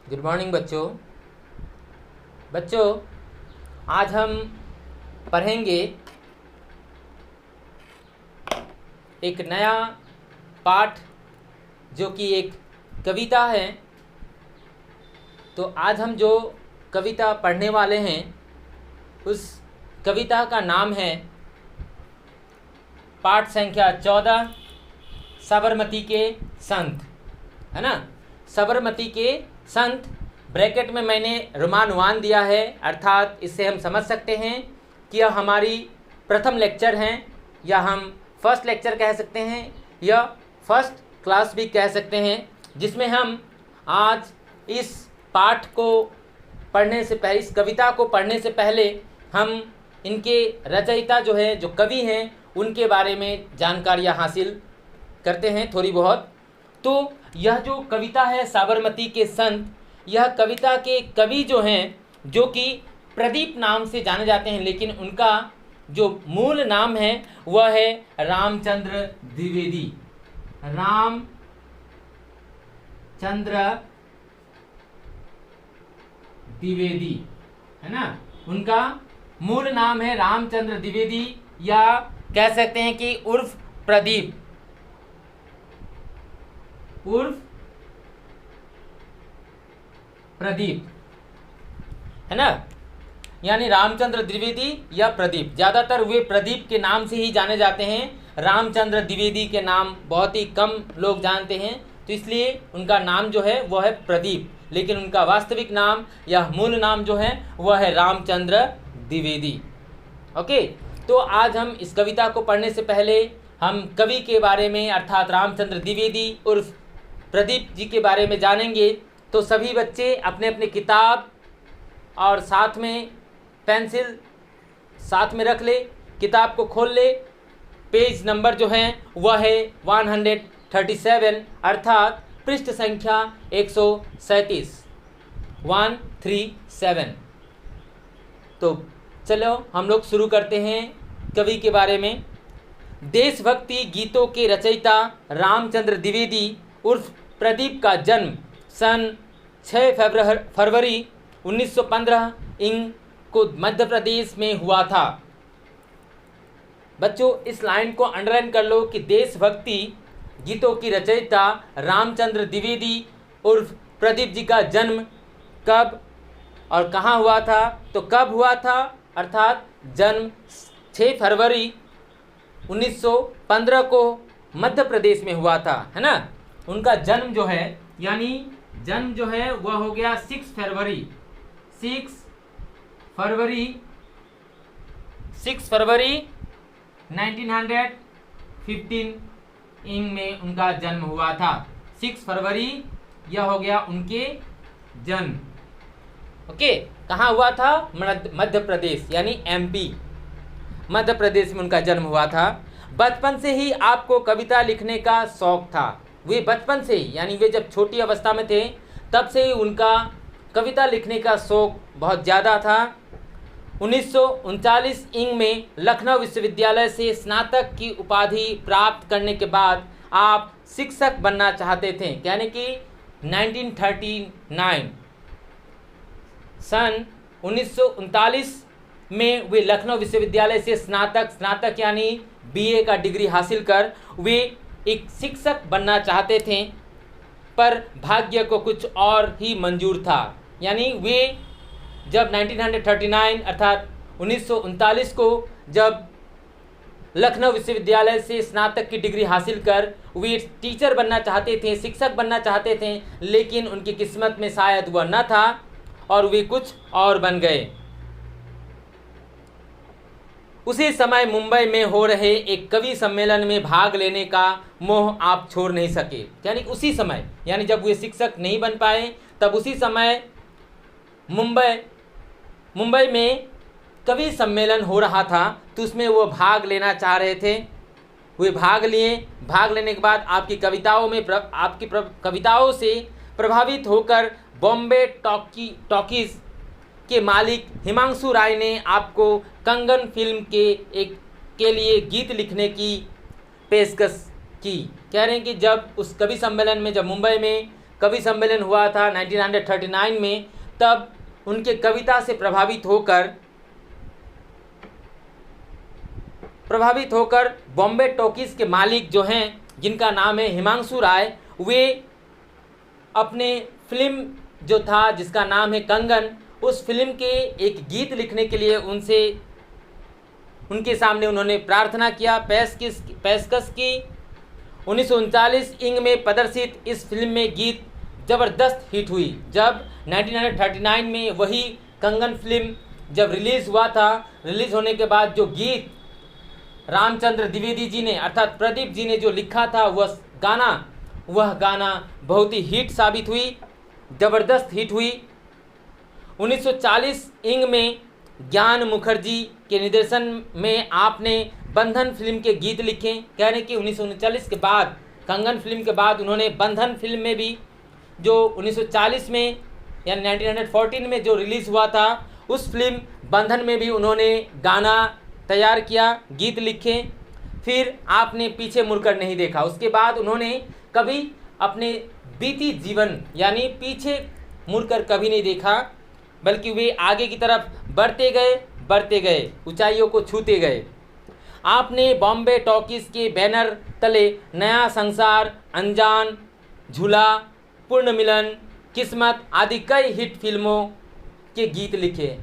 Good morning बच्चों। बच्चों, आज हम पढ़ेंगे एक नया पाठ जो कि एक कविता है। तो आज हम जो कविता पढ़ने वाले हैं उस कविता का नाम है पाठ संख्या 14, साबरमती के संत, है ना। साबरमती के संत, ब्रैकेट में मैंने रोमानुवान दिया है, अर्थात इससे हम समझ सकते हैं कि यह हमारी प्रथम लेक्चर हैं, या हम फर्स्ट लेक्चर कह सकते हैं, या फर्स्ट क्लास भी कह सकते हैं, जिसमें हम आज इस पाठ को पढ़ने से पहले, इस कविता को पढ़ने से पहले हम इनके रचयिता जो है, जो कवि हैं, उनके बारे में जानकारियाँ हासिल करते हैं थोड़ी बहुत। तो यह जो कविता है साबरमती के संत, यह कविता के कवि जो हैं, जो कि प्रदीप नाम से जाने जाते हैं, लेकिन उनका जो मूल नाम है वह है रामचंद्र द्विवेदी। रामचंद्र द्विवेदी, है ना। उनका मूल नाम है रामचंद्र द्विवेदी, या कह सकते हैं कि उर्फ प्रदीप, है ना। यानी रामचंद्र द्विवेदी या प्रदीप, ज़्यादातर वे प्रदीप के नाम से ही जाने जाते हैं। रामचंद्र द्विवेदी के नाम बहुत ही कम लोग जानते हैं, तो इसलिए उनका नाम जो है वह है प्रदीप, लेकिन उनका वास्तविक नाम या मूल नाम जो है वह है रामचंद्र द्विवेदी। ओके, तो आज हम इस कविता को पढ़ने से पहले हम कवि के बारे में, अर्थात रामचंद्र द्विवेदी उर्फ प्रदीप जी के बारे में जानेंगे। तो सभी बच्चे अपने अपने किताब और साथ में पेंसिल साथ में रख ले, किताब को खोल ले। पेज नंबर जो है वह है 137, अर्थात पृष्ठ संख्या 137, 137। तो चलो हम लोग शुरू करते हैं कवि के बारे में। देशभक्ति गीतों के रचयिता रामचंद्र द्विवेदी उर्फ प्रदीप का जन्म सन 6 फरवरी 1915 इंग को मध्य प्रदेश में हुआ था। बच्चों, इस लाइन को अंडरलाइन कर लो कि देशभक्ति गीतों की रचयिता रामचंद्र द्विवेदी उर्फ प्रदीप जी का जन्म कब और कहाँ हुआ था। तो कब हुआ था, अर्थात जन्म 6 फरवरी 1915 को मध्य प्रदेश में हुआ था, है ना। उनका जन्म जो है, यानी जन्म जो है वह हो गया 6 फरवरी 1915 इंग में उनका जन्म हुआ था। 6 फरवरी यह हो गया उनके जन्म। ओके, कहाँ हुआ था? मध्य प्रदेश, यानी एमपी, मध्य प्रदेश में उनका जन्म हुआ था। बचपन से ही आपको कविता लिखने का शौक था। वे बचपन से ही, यानी वे जब छोटी अवस्था में थे तब से ही उनका कविता लिखने का शौक बहुत ज़्यादा था। 1939 इंग में लखनऊ विश्वविद्यालय से स्नातक की उपाधि प्राप्त करने के बाद आप शिक्षक बनना चाहते थे, यानी कि 1939 सन 1939 में वे लखनऊ विश्वविद्यालय से स्नातक यानी बीए का डिग्री हासिल कर वे एक शिक्षक बनना चाहते थे, पर भाग्य को कुछ और ही मंजूर था। यानी वे जब 1939 अर्थात 1939 को जब लखनऊ विश्वविद्यालय से स्नातक की डिग्री हासिल कर वे टीचर बनना चाहते थे, शिक्षक बनना चाहते थे, लेकिन उनकी किस्मत में शायद वह न था और वे कुछ और बन गए। उसी समय मुंबई में हो रहे एक कवि सम्मेलन में भाग लेने का मोह आप छोड़ नहीं सके। यानी उसी समय, यानी जब वे शिक्षक नहीं बन पाए, तब उसी समय मुंबई में कवि सम्मेलन हो रहा था, तो उसमें वो भाग लेना चाह रहे थे। वे भाग लिए। भाग लेने के बाद आपकी कविताओं से प्रभावित होकर बॉम्बे टॉकीज के मालिक हिमांशु राय ने आपको कंगन फिल्म के लिए गीत लिखने की पेशकश की। कह रहे हैं कि जब उस कवि सम्मेलन में, जब मुंबई में कवि सम्मेलन हुआ था 1939 में, तब उनके कविता से प्रभावित होकर बॉम्बे टॉकीज़ के मालिक जो हैं, जिनका नाम है हिमांशु राय, वे अपने फिल्म जो था जिसका नाम है कंगन, उस फिल्म के एक गीत लिखने के लिए उनके सामने उन्होंने प्रार्थना किया, पेशकश की। 1939 इंग में प्रदर्शित इस फिल्म में गीत ज़बरदस्त हिट हुई। जब 1939 में वही कंगन फिल्म जब रिलीज़ हुआ था, रिलीज़ होने के बाद जो गीत रामचंद्र द्विवेदी जी ने अर्थात प्रदीप जी ने जो लिखा था, वह गाना बहुत ही हिट साबित हुई, ज़बरदस्त हिट हुई। 1940 इंग में ज्ञान मुखर्जी के निर्देशन में आपने बंधन फिल्म के गीत लिखे। कह रहे कि 1939 के बाद, कंगन फिल्म के बाद उन्होंने बंधन फिल्म में भी, जो 1940 में यानी 1914 में जो रिलीज़ हुआ था, उस फिल्म बंधन में भी उन्होंने गाना तैयार किया, गीत लिखे। फिर आपने पीछे मुड़कर नहीं देखा। उसके बाद उन्होंने कभी अपने बीती जीवन यानी पीछे मुड़कर कभी नहीं देखा, बल्कि वे आगे की तरफ बढ़ते गए, ऊंचाइयों को छूते गए। आपने बॉम्बे टॉकीज़ के बैनर तले नया संसार, अनजान, झूला, पूर्ण मिलन, किस्मत आदि कई हिट फिल्मों के गीत लिखे।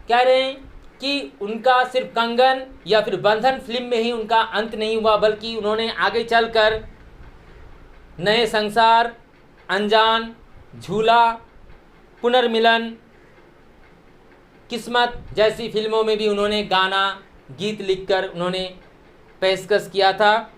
कह रहे हैं कि उनका सिर्फ कंगन या फिर बंधन फिल्म में ही उनका अंत नहीं हुआ, बल्कि उन्होंने आगे चलकर नए संसार, अनजान, झूला, पुनर्मिलन, किस्मत जैसी फिल्मों में भी उन्होंने गाना, गीत लिखकर उन्होंने पेशकश किया था।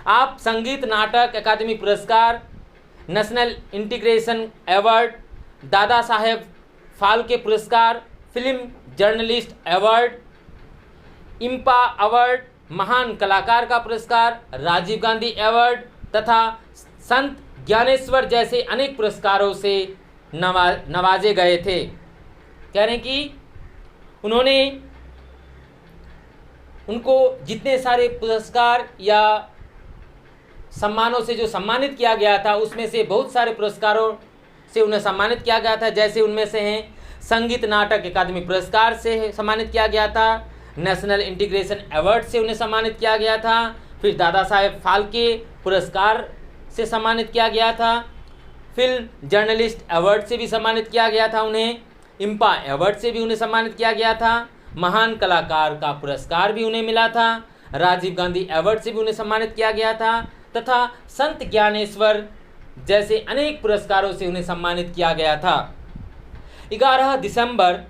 आप संगीत नाटक अकादमी पुरस्कार, national integration award, Dada Saheb Phalke पुरस्कार, फिल्म जर्नलिस्ट अवार्ड, इम्पा अवार्ड, महान कलाकार का पुरस्कार, राजीव गांधी अवार्ड तथा संत ज्ञानेश्वर जैसे अनेक पुरस्कारों से नवाजे गए थे। कह रहे हैं कि उनको जितने सारे पुरस्कार या सम्मानों से जो सम्मानित किया गया था, उसमें से बहुत सारे पुरस्कारों से उन्हें सम्मानित किया गया था। जैसे उनमें से हैं संगीत नाटक अकादमी पुरस्कार से सम्मानित किया गया था, नेशनल इंटीग्रेशन अवार्ड से उन्हें सम्मानित किया गया था, फिर दादा साहेब फाल्के पुरस्कार से सम्मानित किया गया था, फिल्म जर्नलिस्ट अवार्ड से भी सम्मानित किया गया था उन्हें, इम्पा अवार्ड से भी उन्हें सम्मानित किया गया था, महान कलाकार का पुरस्कार भी उन्हें मिला था, राजीव गांधी अवार्ड से भी उन्हें सम्मानित किया गया था तथा संत ज्ञानेश्वर जैसे अनेक पुरस्कारों से उन्हें सम्मानित किया गया था। 11 दिसंबर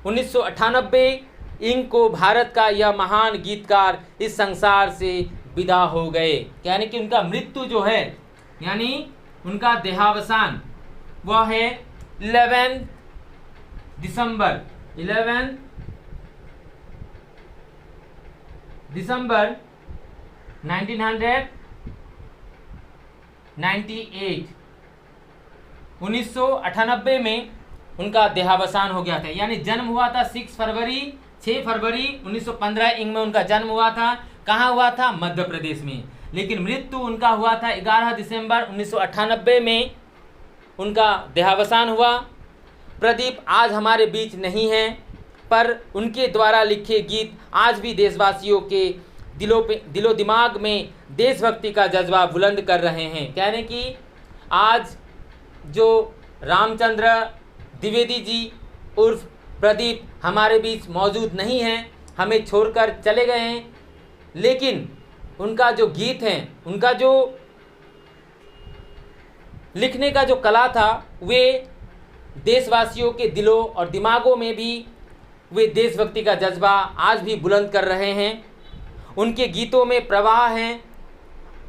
1998 इंग को भारत का यह महान गीतकार इस संसार से विदा हो गए। यानी कि उनका मृत्यु जो है, यानी उनका देहावसान, वह है 11 दिसंबर 1998 में उनका देहावसान हो गया था। यानी जन्म हुआ था 6 फरवरी 1915 इंग में उनका जन्म हुआ था। कहाँ हुआ था? मध्य प्रदेश में। लेकिन मृत्यु उनका हुआ था 11 दिसंबर 1998 में उनका देहावसान हुआ। प्रदीप आज हमारे बीच नहीं हैं, पर उनके द्वारा लिखे गीत आज भी देशवासियों के दिलो दिमाग में देशभक्ति का जज्बा बुलंद कर रहे हैं। कह रहे कि आज जो रामचंद्र द्विवेदी जी उर्फ प्रदीप हमारे बीच मौजूद नहीं हैं, हमें छोड़कर चले गए हैं, लेकिन उनका जो गीत हैं, उनका जो लिखने का जो कला था, वे देशवासियों के दिलों और दिमागों में भी वे देशभक्ति का जज्बा आज भी बुलंद कर रहे हैं। उनके गीतों में प्रवाह हैं,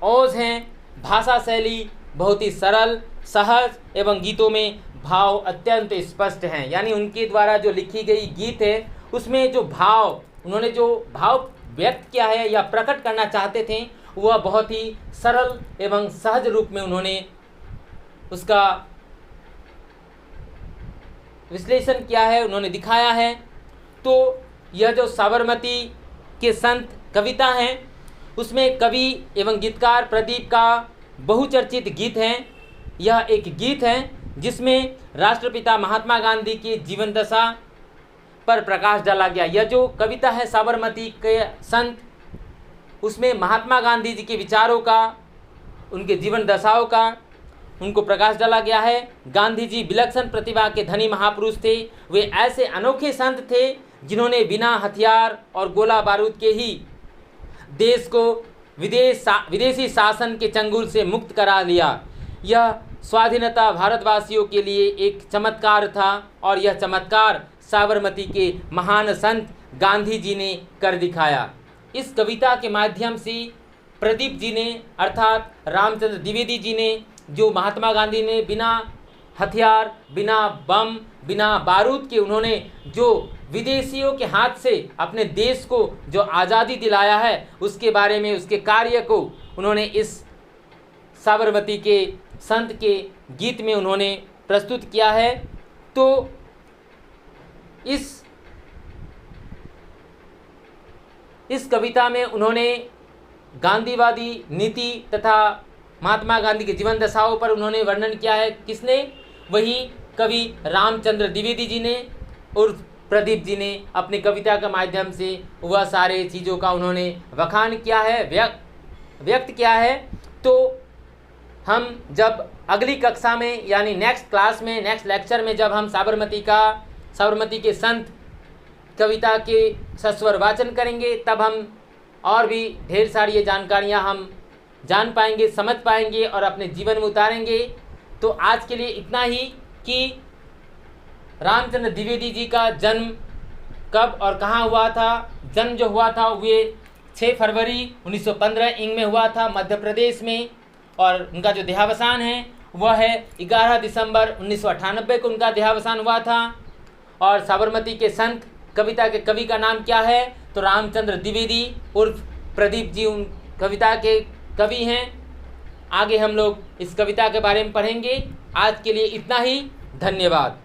ओज हैं, भाषा शैली बहुत ही सरल, सहज एवं गीतों में भाव अत्यंत स्पष्ट हैं। यानी उनके द्वारा जो लिखी गई गीत है, उसमें जो भाव, उन्होंने जो भाव व्यक्त किया है या प्रकट करना चाहते थे, वह बहुत ही सरल एवं सहज रूप में उन्होंने उसका विश्लेषण किया है, उन्होंने दिखाया है। तो यह जो साबरमती के संत कविता हैं, उसमें कवि एवं गीतकार प्रदीप का बहुचर्चित गीत हैं यह एक गीत है जिसमें राष्ट्रपिता महात्मा गांधी की जीवन दशा पर प्रकाश डाला गया। यह जो कविता है साबरमती के संत, उसमें महात्मा गांधी जी के विचारों का, उनके जीवन दशाओं का उनको प्रकाश डाला गया है। गांधी जी विलक्षण प्रतिभा के धनी महापुरुष थे। वे ऐसे अनोखे संत थे जिन्होंने बिना हथियार और गोला बारूद के ही देश को विदेशी शासन के चंगुल से मुक्त करा लिया। यह स्वाधीनता भारतवासियों के लिए एक चमत्कार था और यह चमत्कार साबरमती के महान संत गांधी जी ने कर दिखाया। इस कविता के माध्यम से प्रदीप जी ने अर्थात रामचंद्र द्विवेदी जी ने, जो महात्मा गांधी ने बिना हथियार, बिना बम, बिना बारूद के उन्होंने जो विदेशियों के हाथ से अपने देश को जो आज़ादी दिलाया है, उसके बारे में, उसके कार्य को उन्होंने इस साबरमती के संत के गीत में उन्होंने प्रस्तुत किया है। तो इस कविता में उन्होंने गांधीवादी नीति तथा महात्मा गांधी के जीवन दशाओं पर उन्होंने वर्णन किया है। किसने? वही कवि रामचंद्र द्विवेदी जी ने और प्रदीप जी ने अपनी कविता के माध्यम से वह सारे चीज़ों का उन्होंने बखान किया है, व्यक्त किया है। तो हम जब अगली कक्षा में यानी नेक्स्ट क्लास में, नेक्स्ट लेक्चर में जब हम साबरमती के संत कविता के सस्वर वाचन करेंगे, तब हम और भी ढेर सारी ये जानकारियाँ हम जान पाएंगे, समझ पाएंगे और अपने जीवन में उतारेंगे। तो आज के लिए इतना ही कि रामचंद्र द्विवेदी जी का जन्म कब और कहाँ हुआ था। जन्म जो हुआ था वे 6 फरवरी 1915 ईंग में हुआ था मध्य प्रदेश में, और उनका जो देहावसान है वह है 11 दिसंबर 1998 को उनका देहावसान हुआ था। और साबरमती के संत कविता के कवि का नाम क्या है? तो रामचंद्र द्विवेदी उर्फ प्रदीप जी उन कविता के कवि हैं। आगे हम लोग इस कविता के बारे में पढ़ेंगे। आज के लिए इतना ही। धन्यवाद।